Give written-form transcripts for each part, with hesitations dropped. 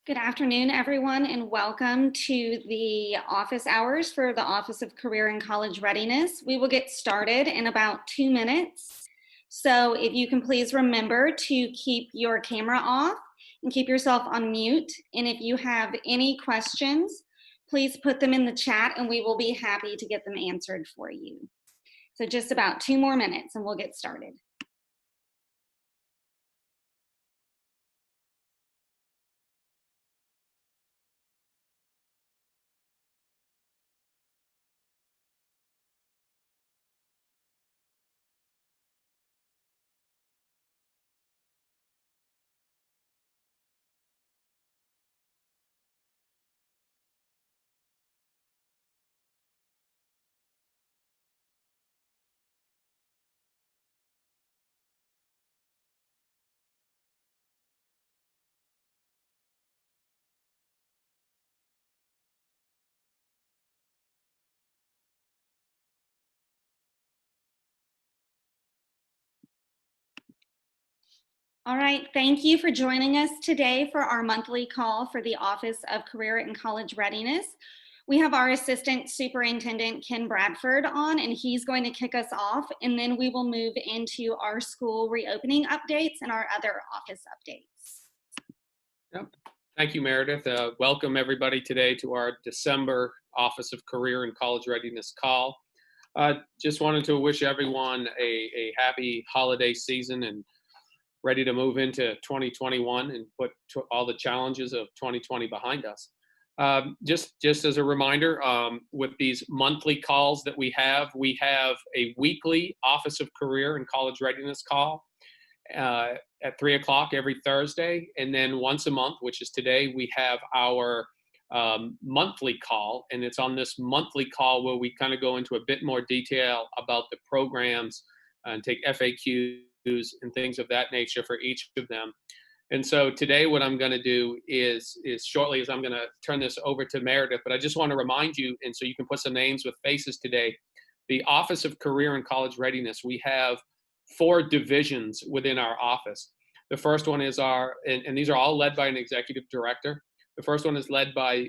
Good afternoon, everyone, and welcome to the office hours for the Office of Career and College Readiness. We will get started in about 2 minutes. So if you can please remember to keep your camera off and keep yourself on mute. And if you have any questions, please put them in the chat and we will be happy to get them answered for you. So just about 2 more minutes and we'll get started. All right, thank you for joining us today for our monthly call for the Office of Career and College Readiness. We have our Assistant Superintendent, Ken Bradford, on, and he's going to kick us off, and then we will move into our school reopening updates and our other office updates. Yep. Thank you, Meredith. Welcome everybody today to our December Office of Career and College Readiness call. Just wanted to wish everyone a happy holiday season and ready to move into 2021 and put all the challenges of 2020 behind us. Just as a reminder, with these monthly calls that we have a weekly Office of Career and College Readiness call at 3 o'clock every Thursday. And then once a month, which is today, we have our monthly call. And it's on this monthly call where we kind of go into a bit more detail about the programs and take FAQs and things of that nature for each of them. And so today what I'm going to do is shortly is I'm going to turn this over to Meredith, but I just want to remind you, and so you can put some names with faces today, the Office of Career and College Readiness, we have 4 divisions within our office. The first one is and these are all led by an executive director. The first one is led by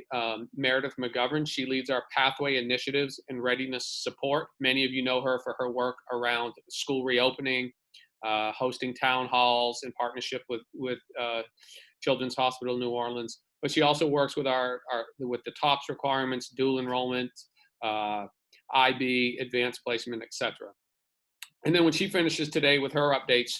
Meredith McGovern. She leads our pathway initiatives and readiness support. Many of you know her for her work around school reopening, hosting town halls in partnership with Children's Hospital New Orleans. But she also works with with the TOPS requirements, dual enrollment, IB, advanced placement, etc. And then when she finishes today with her updates,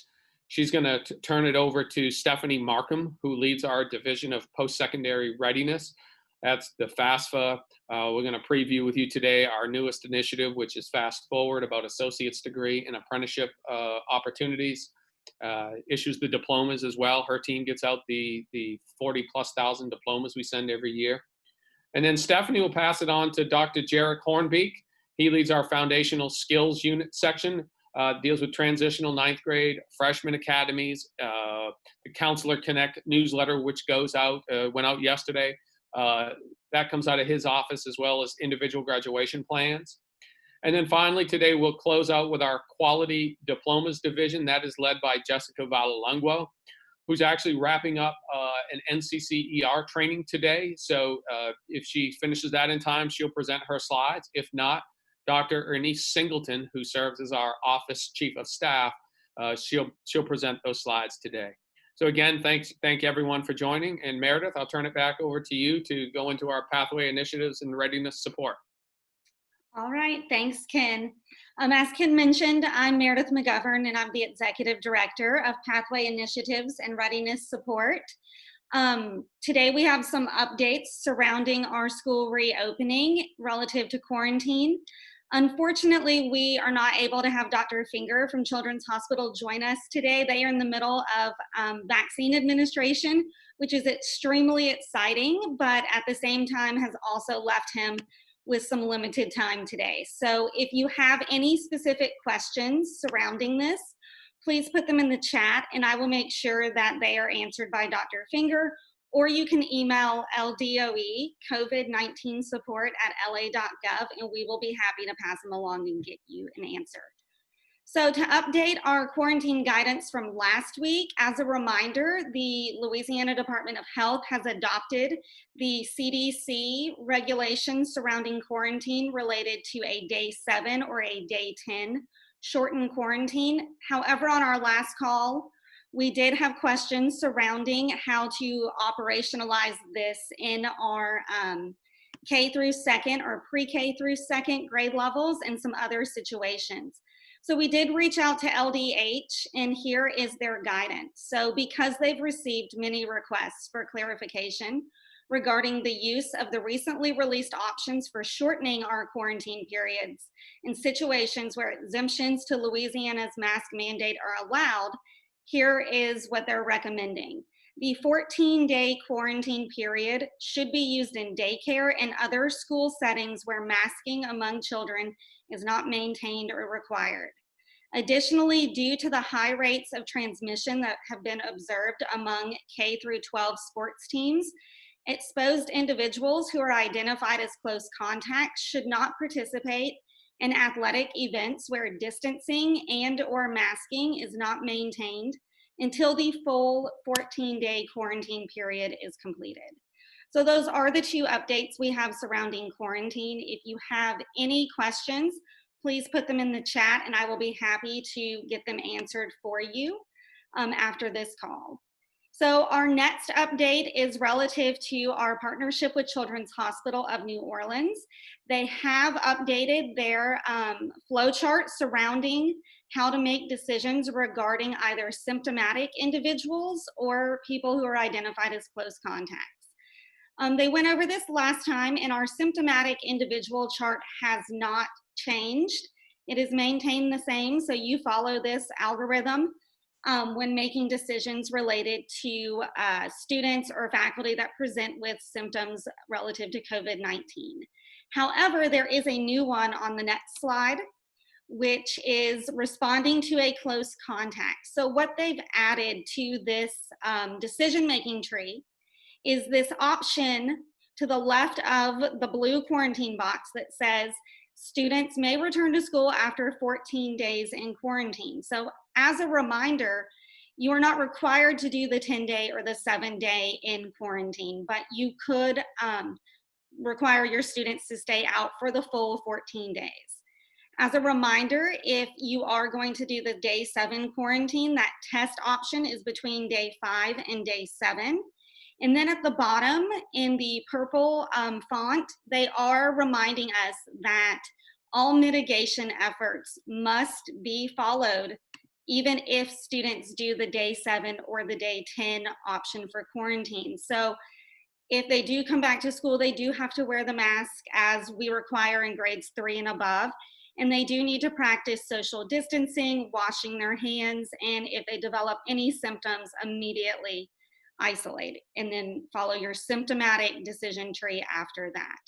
she's going to turn it over to Stephanie Markham, who leads our Division of Post-Secondary Readiness. That's the FAFSA. We're going to preview with you today our newest initiative, which is Fast Forward, about associate's degree and apprenticeship opportunities. Issues the diplomas as well. Her team gets out the 40,000+ diplomas we send every year. And then Stephanie will pass it on to Dr. Jarek Hornbeek. He leads our Foundational Skills Unit section. Deals with transitional 9th grade, freshman academies, the Counselor Connect newsletter, which went out yesterday. That comes out of his office, as well as individual graduation plans. And then finally, today we'll close out with our Quality Diplomas division. That is led by Jessica Valalungo, who's actually wrapping up an NCCER training today. So if she finishes that in time, she'll present her slides. If not, Dr. Ernice Singleton, who serves as our office chief of staff, she'll present those slides today. So again, thank everyone for joining. And Meredith, I'll turn it back over to you to go into our pathway initiatives and readiness support. All right, thanks, Ken. As Ken mentioned, I'm Meredith McGovern, and I'm the Executive Director of Pathway Initiatives and Readiness Support. Today we have some updates surrounding our school reopening relative to quarantine. Unfortunately, we are not able to have Dr. Finger from Children's Hospital join us today. They are in the middle of vaccine administration, which is extremely exciting, but at the same time has also left him with some limited time today. So if you have any specific questions surrounding this, please put them in the chat and I will make sure that they are answered by Dr. Finger, or you can email LDOE COVID-19 support at la.gov and we will be happy to pass them along and get you an answer. So to update our quarantine guidance from last week, as a reminder, the Louisiana Department of Health has adopted the CDC regulations surrounding quarantine related to a day 7 or a day 10 shortened quarantine. However, on our last call, we did have questions surrounding how to operationalize this in our K through second or pre-K through second grade levels and some other situations. So we did reach out to LDH, and here is their guidance. So because they've received many requests for clarification regarding the use of the recently released options for shortening our quarantine periods in situations where exemptions to Louisiana's mask mandate are allowed, here is what they're recommending. The 14-day quarantine period should be used in daycare and other school settings where masking among children is not maintained or required. Additionally, due to the high rates of transmission that have been observed among K through 12 sports teams, exposed individuals who are identified as close contacts should not participate in athletic events where distancing and/or masking is not maintained until the full 14-day quarantine period is completed. So those are the two updates we have surrounding quarantine. If you have any questions, please put them in the chat and I will be happy to get them answered for you after this call. So our next update is relative to our partnership with Children's Hospital of New Orleans. They have updated their flow chart surrounding how to make decisions regarding either symptomatic individuals or people who are identified as close contacts. They went over this last time, and our symptomatic individual chart has not changed. It is maintained the same, so you follow this algorithm when making decisions related to students or faculty that present with symptoms relative to COVID-19. However, there is a new one on the next slide, which is responding to a close contact. So what they've added to this decision-making tree is this option to the left of the blue quarantine box that says students may return to school after 14 days in quarantine. So as a reminder, you are not required to do the 10-day or the 7-day in quarantine, but you could require your students to stay out for the full 14 days. As a reminder, if you are going to do the day 7 quarantine, that test option is between day 5 and day 7. And then at the bottom in the purple font, they are reminding us that all mitigation efforts must be followed, even if students do the day 7 or the day 10 option for quarantine. So if they do come back to school, they do have to wear the mask as we require in grades 3 and above. And they do need to practice social distancing, washing their hands, and if they develop any symptoms, immediately isolate and then follow your symptomatic decision tree after that.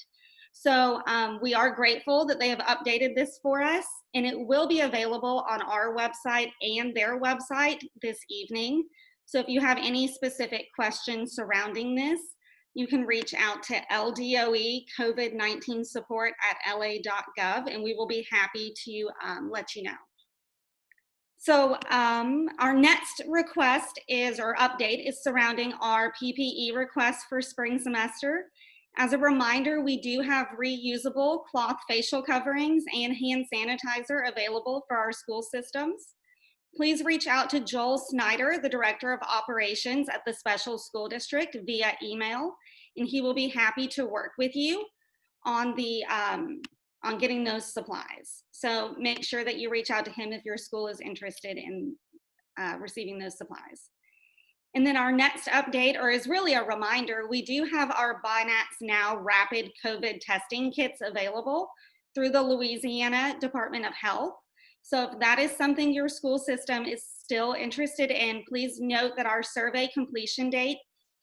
So we are grateful that they have updated this for us, and it will be available on our website and their website this evening. So if you have any specific questions surrounding this, you can reach out to LDOE COVID-19 support at la.gov, and we will be happy to let you know. So our next request is, or update, is surrounding our PPE request for spring semester. As a reminder, we do have reusable cloth facial coverings and hand sanitizer available for our school systems. Please reach out to Joel Snyder, the Director of Operations at the Special School District, via email, and he will be happy to work with you on the on getting those supplies. So make sure that you reach out to him if your school is interested in receiving those supplies. And then our next update, or is really a reminder, we do have our BinaxNOW rapid COVID testing kits available through the Louisiana Department of Health. So if that is something your school system is still interested in, please note that our survey completion date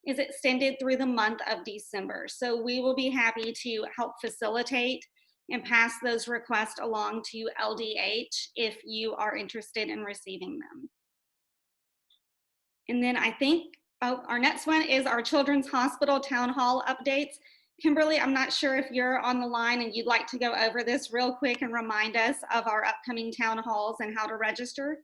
is extended through the month of December. So we will be happy to help facilitate and pass those requests along to LDH if you are interested in receiving them. And then I think, our next one is our Children's Hospital Town Hall updates. Kimberly, I'm not sure if you're on the line and you'd like to go over this real quick and remind us of our upcoming town halls and how to register.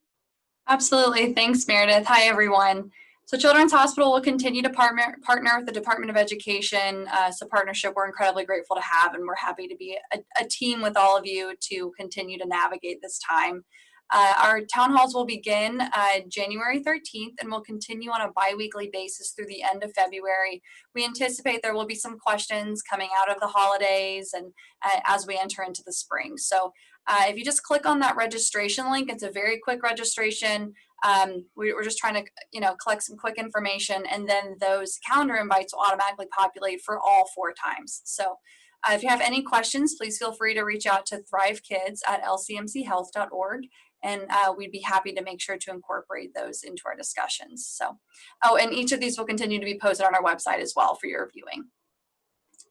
Absolutely. Thanks, Meredith. Hi, everyone. So Children's Hospital will continue to partner with the Department of Education. It's a partnership we're incredibly grateful to have, and we're happy to be a team with all of you to continue to navigate this time. Our town halls will begin January 13th and will continue on a bi-weekly basis through the end of February. We anticipate there will be some questions coming out of the holidays and as we enter into the spring. So if you just click on that registration link, it's a very quick registration. We're just trying to, collect some quick information, and then those calendar invites will automatically populate for all 4 times. So if you have any questions, please feel free to reach out to thrivekids@lcmchealth.org, and we'd be happy to make sure to incorporate those into our discussions. So, and each of these will continue to be posted on our website as well for your viewing.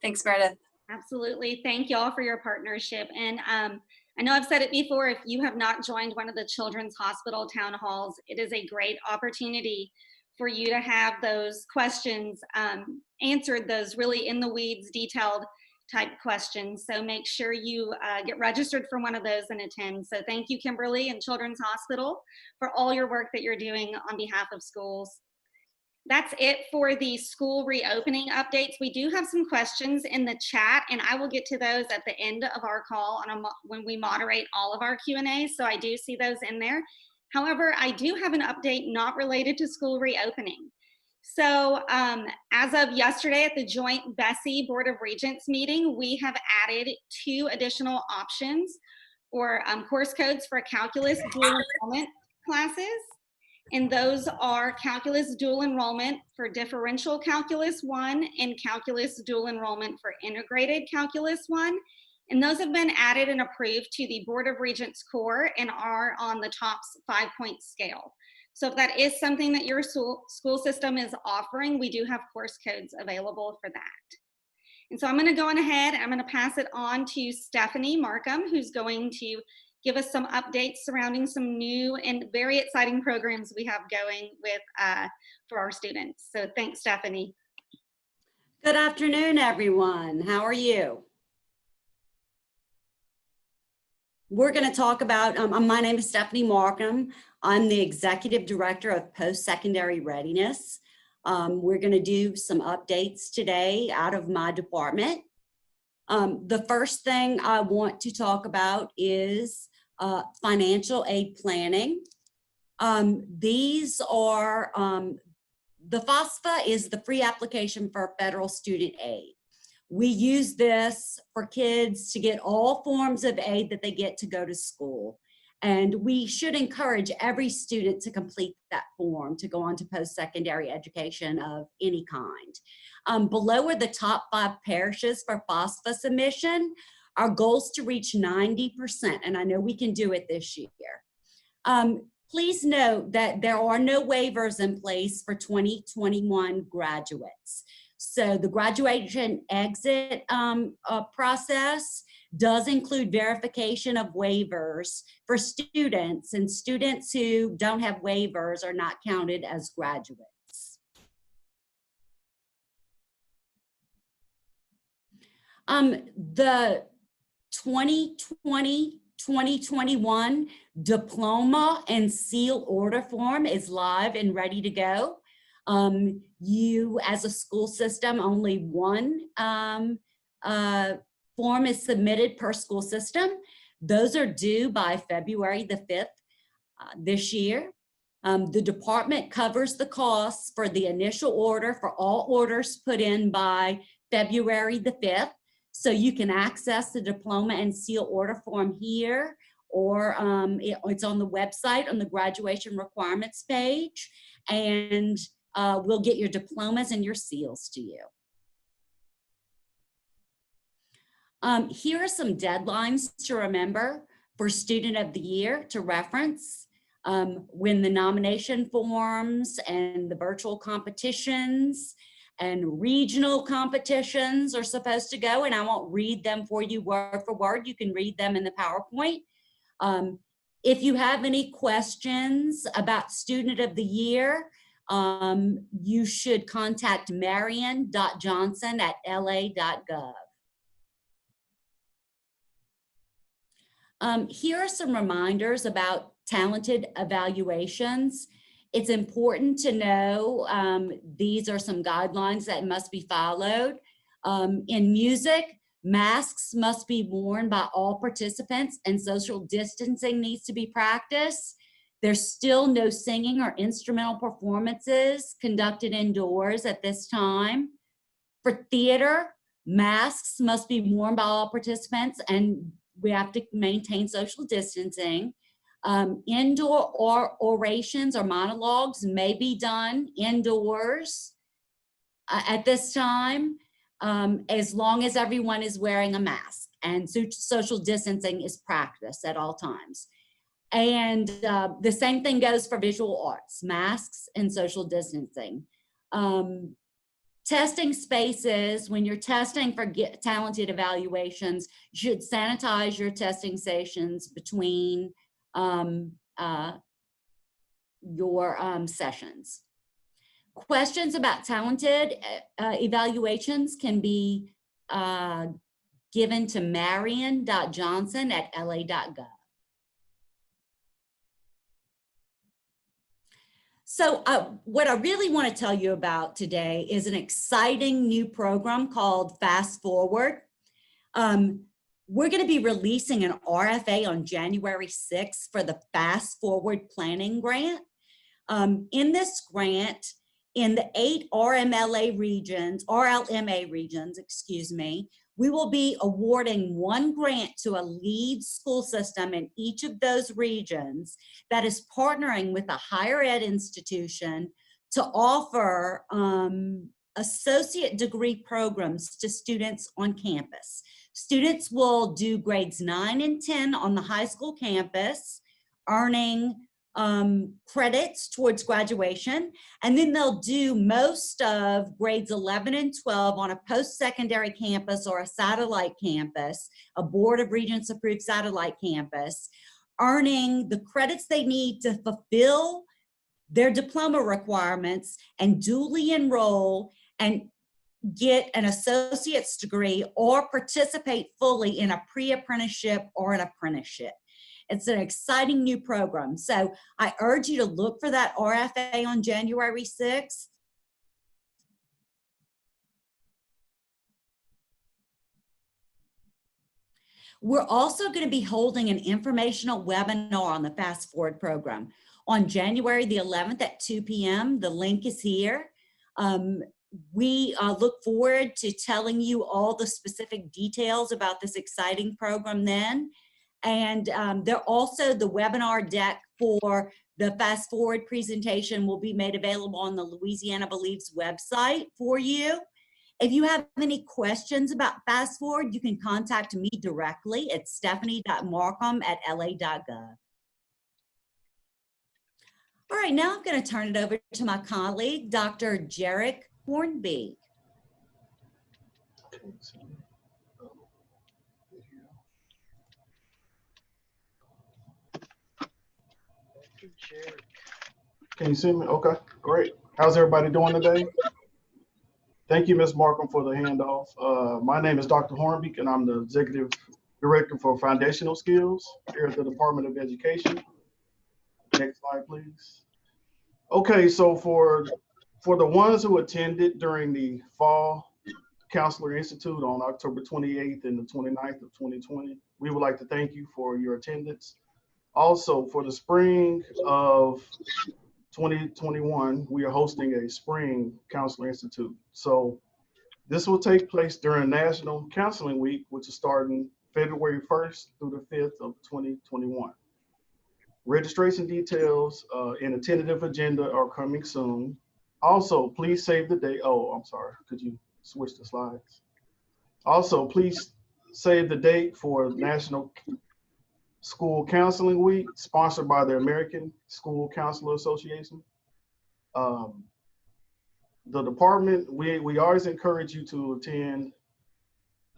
Thanks, Meredith. Absolutely. Thank you all for your partnership. And I know I've said it before, if you have not joined one of the Children's Hospital town halls, it is a great opportunity for you to have those questions answered, those really in the weeds, detailed type questions. So make sure you get registered for one of those and attend. So thank you, Kimberly and Children's Hospital, for all your work that you're doing on behalf of schools. That's it for the school reopening updates. We do have some questions in the chat, and I will get to those at the end of our call when we moderate all of our Q&A. So I do see those in there. However, I do have an update not related to school reopening. So as of yesterday at the joint Bessie Board of Regents meeting, we have added 2 additional options or course codes for calculus dual enrollment classes. And those are calculus dual enrollment for differential calculus 1 and calculus dual enrollment for integrated calculus 1. And those have been added and approved to the Board of Regents core and are on the TOPS 5-point scale. So if that is something that your school system is offering, we do have course codes available for that. And so I'm going to go on ahead, I'm going to pass it on to Stephanie Markham, who's going to give us some updates surrounding some new and very exciting programs we have going with for our students. So thanks, Stephanie. Good afternoon, everyone. How are you? We're going to talk about, my name is Stephanie Markham. I'm the Executive Director of Post-Secondary Readiness. We're going to do some updates today out of my department. The first thing I want to talk about is financial aid planning. These are, the FAFSA is the free application for federal student aid. We use this for kids to get all forms of aid that they get to go to school. And we should encourage every student to complete that form to go on to post-secondary education of any kind. Below are the top 5 parishes for FAFSA submission. Our goal is to reach 90%, and I know we can do it this year. Please note that there are no waivers in place for 2021 graduates. So the graduation exit process does include verification of waivers for students, and students who don't have waivers are not counted as graduates. The 2020-2021 diploma and seal order form is live and ready to go. You, as a school system, only one form is submitted per school system. Those are due by February the 5th this year. The department covers the costs for the initial order for all orders put in by February the 5th. So you can access the diploma and seal order form here, or it's on the website on the graduation requirements page, and we'll get your diplomas and your seals to you. Here are some deadlines to remember for Student of the Year to reference. When the nomination forms and the virtual competitions and regional competitions are supposed to go, and I won't read them for you word for word. You can read them in the PowerPoint. If you have any questions about Student of the Year, you should contact marion.johnson@la.gov. Here are some reminders about talented evaluations. It's important to know these are some guidelines that must be followed. In music, masks must be worn by all participants and social distancing needs to be practiced. There's still no singing or instrumental performances conducted indoors at this time. For theater, masks must be worn by all participants and we have to maintain social distancing. Indoor orations or monologues may be done indoors at this time, as long as everyone is wearing a mask and social distancing is practiced at all times. And the same thing goes for visual arts, masks and social distancing. Testing spaces, when you're testing for talented evaluations, you should sanitize your testing stations between your sessions. Questions about talented evaluations can be given to marion.johnson@la.gov. So what I really want to tell you about today is an exciting new program called Fast Forward. We're going to be releasing an RFA on January 6th for the Fast Forward Planning Grant. In this grant, in the 8 RLMA regions, excuse me, we will be awarding one grant to a lead school system in each of those regions that is partnering with a higher ed institution to offer associate degree programs to students on campus. Students will do grades 9 and 10 on the high school campus, earning credits towards graduation, and then they'll do most of grades 11 and 12 on a post-secondary campus or a satellite campus, a Board of Regents approved satellite campus, earning the credits they need to fulfill their diploma requirements and duly enroll and get an associate's degree or participate fully in a pre-apprenticeship or an apprenticeship. It's an exciting new program. So I urge you to look for that RFA on January 6th. We're also going to be holding an informational webinar on the Fast Forward program on January the 11th at 2 p.m. The link is here. We look forward to telling you all the specific details about this exciting program then. And there also the webinar deck for the Fast Forward presentation will be made available on the Louisiana Believes website for you. If you have any questions about Fast Forward, you can contact me directly at stephanie.markham@la.gov. All right, now I'm going to turn it over to my colleague, Dr. Jarek Hornby. Can you see me? Okay, great. How's everybody doing today? Thank you, Ms. Markham, for the handoff. My name is Dr. Hornbeek, and I'm the Executive Director for Foundational Skills here at the Department of Education. Next slide, please. Okay, so for the ones who attended during the Fall Counselor Institute on October 28th and the 29th of 2020, we would like to thank you for your attendance. Also, for the spring of 2021, we are hosting a Spring Counselor Institute. So this will take place during National Counseling Week, which is starting February 1st through the 5th of 2021. Registration details and a tentative agenda are coming soon. Also, please save the date. Oh, I'm sorry. Could you switch the slides? Also, please save the date for National School Counseling Week, sponsored by the American School Counselor Association. The department, we always encourage you to attend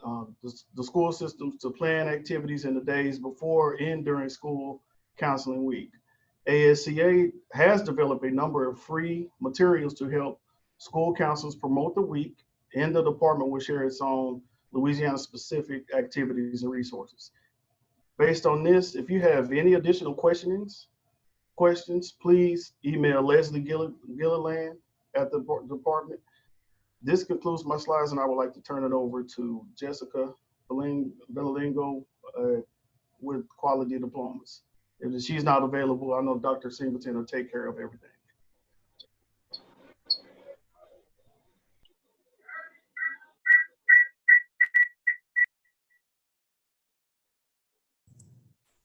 the school systems to plan activities in the days before and during school counseling week. ASCA has developed a number of free materials to help school counselors promote the week, and the department will share its own Louisiana-specific activities and resources. Based on this, if you have any additional questions, please email Leslie Gilliland at the department. This concludes my slides, and I would like to turn it over to Jessica Belingo with Quality Diplomas. If she's not available, I know Dr. Singleton will take care of everything.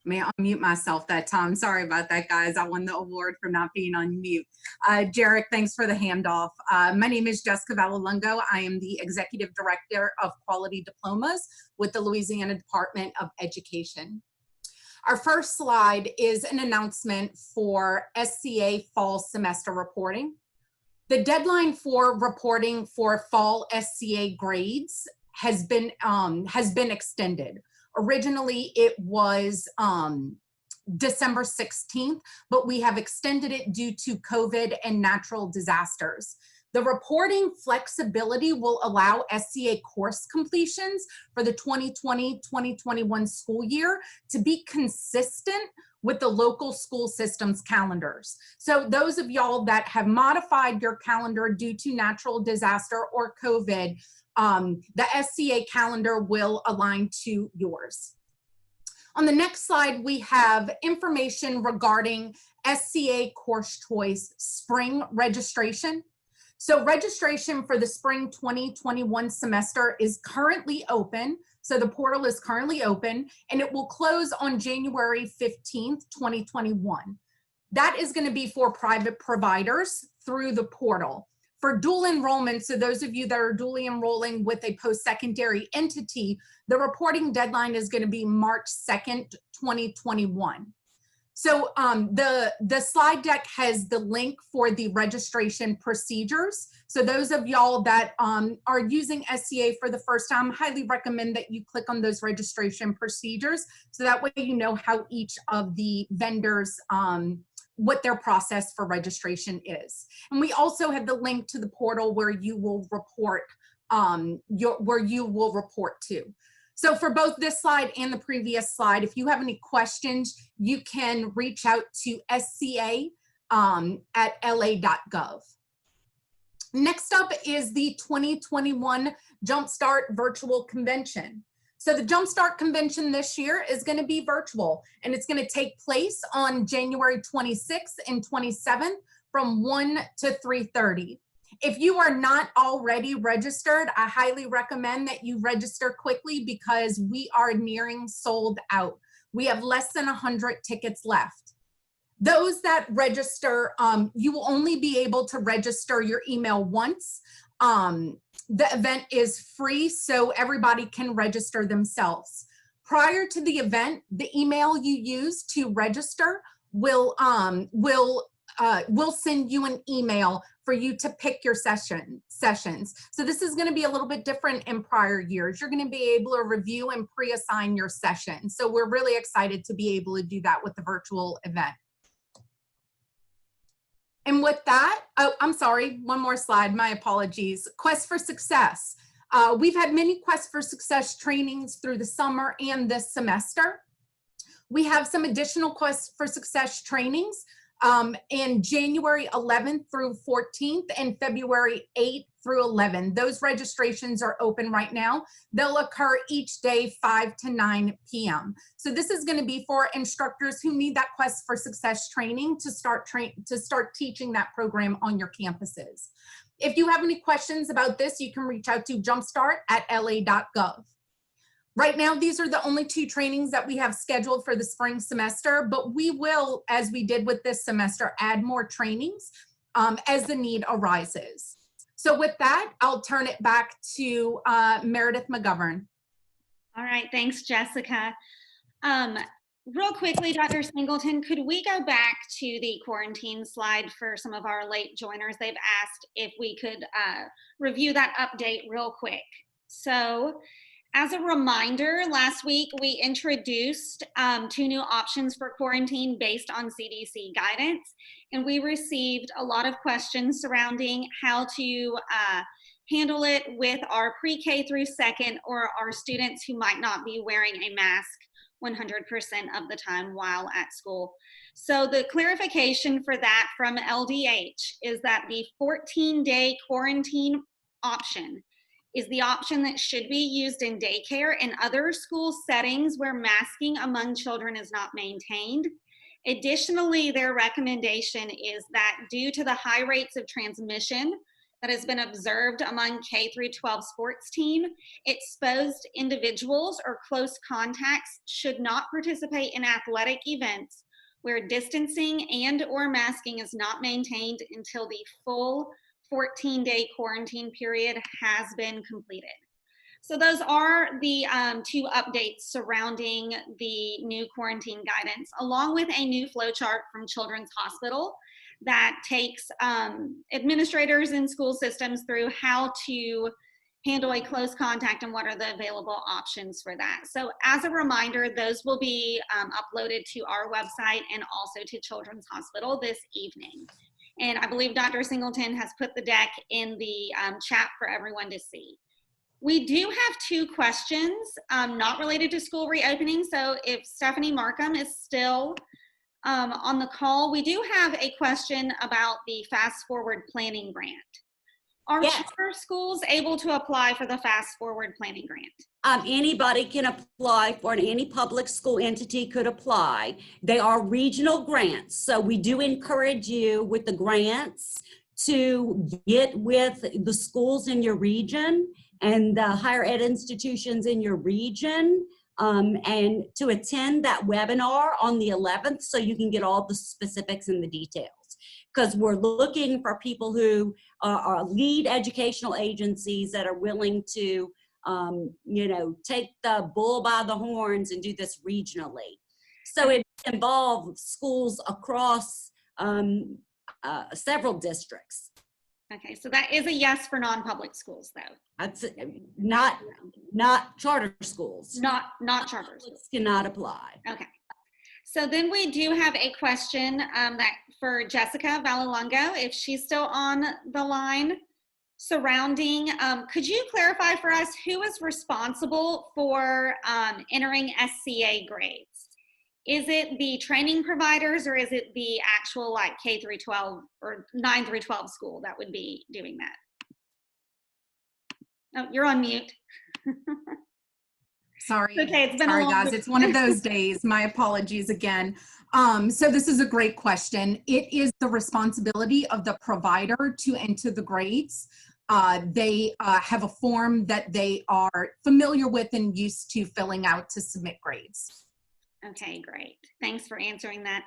May I unmute myself that time? Sorry about that, guys. I won the award for not being on mute. Jarek, thanks for the handoff. My name is Jessica Vallelongo. I am the Executive Director of Quality Diplomas with the Louisiana Department of Education. Our first slide is an announcement for SCA fall semester reporting. The deadline for reporting for fall SCA grades has been extended. Originally, it was December 16th, but we have extended it due to COVID and natural disasters. The reporting flexibility will allow SCA course completions for the 2020-2021 school year to be consistent with the local school systems calendars. So those of y'all that have modified your calendar due to natural disaster or COVID, the SCA calendar will align to yours. On the next slide, we have information regarding SCA course choice spring registration. So registration for the spring 2021 semester is currently open. So the portal is currently open and it will close on January 15th, 2021. That is going to be for private providers through the portal. For dual enrollment, so those of you that are dually enrolling with a post-secondary entity, the reporting deadline is going to be March 2nd, 2021. So the slide deck has the link for the registration procedures. So those of y'all that are using SCA for the first time, highly recommend that you click on those registration procedures. So that way you know how each of the vendors, what their process for registration is. And we also have the link to the portal where you will report, to. So for both this slide and the previous slide, if you have any questions, you can reach out to SCA at la.gov. Next up is the 2021 Jumpstart Virtual Convention. So the Jumpstart Convention this year is going to be virtual, and it's going to take place on January 26th and 27th from 1 to 3:30. If you are not already registered, I highly recommend that you register quickly because we are nearing sold out. We have less than 100 tickets left. Those that register, you will only be able to register your email once. The event is free, so everybody can register themselves. Prior to the event, the email you use to register will send you an email for you to pick your sessions. So this is going to be a little bit different in prior years. You're going to be able to review and pre-assign your sessions. So we're really excited to be able to do that with the virtual event. And with that, oh, I'm sorry, one more slide, my apologies. Quest for Success. We've had many Quest for Success trainings through the summer and this semester. We have some additional Quest for Success trainings in January 11th through 14th and February 8th through 11th. Those registrations are open right now. They'll occur each day 5 to 9 p.m. So this is going to be for instructors who need that Quest for Success training to start teaching that program on your campuses. If you have any questions about this, you can reach out to jumpstart@la.gov. Right now, these are the only 2 trainings that we have scheduled for the spring semester, but we will, as we did with this semester, add more trainings as the need arises. So with that, I'll turn it back to Meredith McGovern. All right, thanks, Jessica. Real quickly, Dr. Singleton, could we go back to the quarantine slide for some of our late joiners? They've asked if we could review that update real quick. So As a reminder, last week we introduced 2 new options for quarantine based on CDC guidance, and we received a lot of questions surrounding how to handle it with our pre-K through second or our students who might not be wearing a mask 100% of the time while at school. So the clarification for that from LDH is that the 14-day quarantine option is the option that should be used in daycare and other school settings where masking among children is not maintained. Additionally, their recommendation is that due to the high rates of transmission that has been observed among K through 12 sports team, exposed individuals or close contacts should not participate in athletic events where distancing and or masking is not maintained until the full 14-day quarantine period has been completed. So those are the 2 updates surrounding the new quarantine guidance, along with a new flow chart from Children's Hospital that takes administrators in school systems through how to handle a close contact and what are the available options for that. So as a reminder, those will be uploaded to our website and also to Children's Hospital this evening. And I believe Dr. Singleton has put the deck in the chat for everyone to see. We do have 2 questions not related to school reopening. So if Stephanie Markham is still on the call, we do have a question about the Fast Forward Planning Grant. Are Yes. charter schools able to apply for the Fast Forward Planning Grant? Anybody can apply for it. Any public school entity could apply. They are regional grants. So we do encourage you with the grants to get with the schools in your region and the higher ed institutions in your region and to attend that webinar on the 11th so you can get all the specifics and the details. Because we're looking for people who are lead educational agencies that are willing to you know, take the bull by the horns and do this regionally. So it involves schools across several districts. Okay, so that is a yes for non-public schools, though. That's not charter schools. Not charter schools. Cannot apply. Okay. So then we do have a question that for Jessica Valalungo, if she's still on the line, surrounding, could you clarify for us who is responsible for entering SCA grades? Is it the training providers or is it the actual like K through 12 or 9 through 12 school that would be doing that? Oh, you're on mute. Sorry. Okay, it's been Sorry, a long guys. It's one of those days. My apologies again. So this is a great question. It is the responsibility of the provider to enter the grades. They have a form that they are familiar with and used to filling out to submit grades. Okay, great. Thanks for answering that.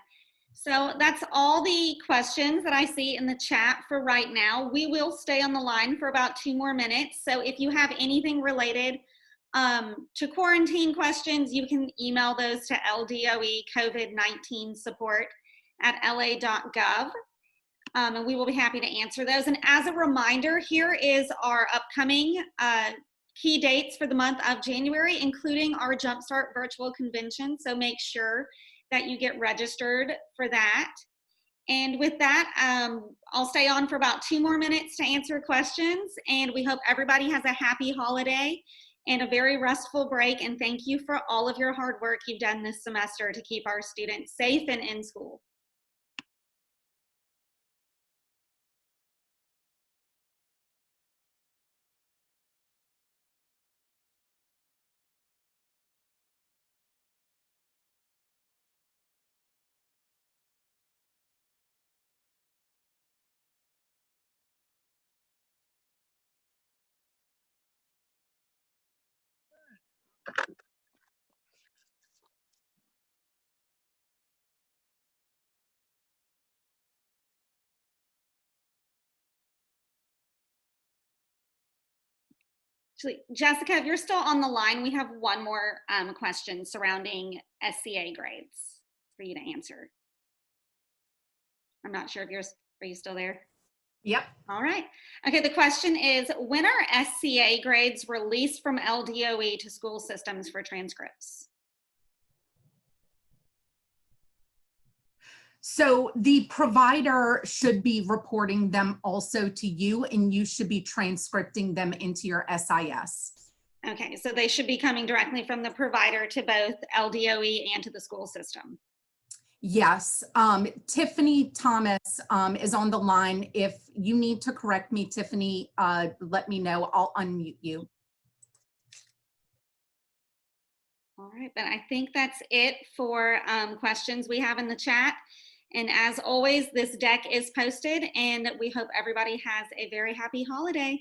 So that's all the questions that I see in the chat for right now. We will stay on the line for about 2 more minutes. So if you have anything related to quarantine questions, you can email those to LDOE COVID-19 support at la.gov. And we will be happy to answer those. And as a reminder, here is our upcoming key dates for the month of January, including our Jumpstart virtual convention. So make sure that you get registered for that. And with that, I'll stay on for about 2 more minutes to answer questions. And we hope everybody has a happy holiday and a very restful break. And thank you for all of your hard work you've done this semester to keep our students safe and in school. Actually, Jessica, if you're still on the line, we have one more question surrounding SCA grades for you to answer. I'm not sure if are you still there? Yep. All right. Okay, the question is, when are SCA grades released from LDOE to school systems for transcripts? So the provider should be reporting them also to you, and you should be transcripting them into your SIS. Okay, so they should be coming directly from the provider to both LDOE and to the school system. Yes. Tiffany Thomas is on the line. If you need to correct me, Tiffany, let me know. I'll unmute you. All right, but I think that's it for questions we have in the chat. And as always, this deck is posted, and we hope everybody has a very happy holiday.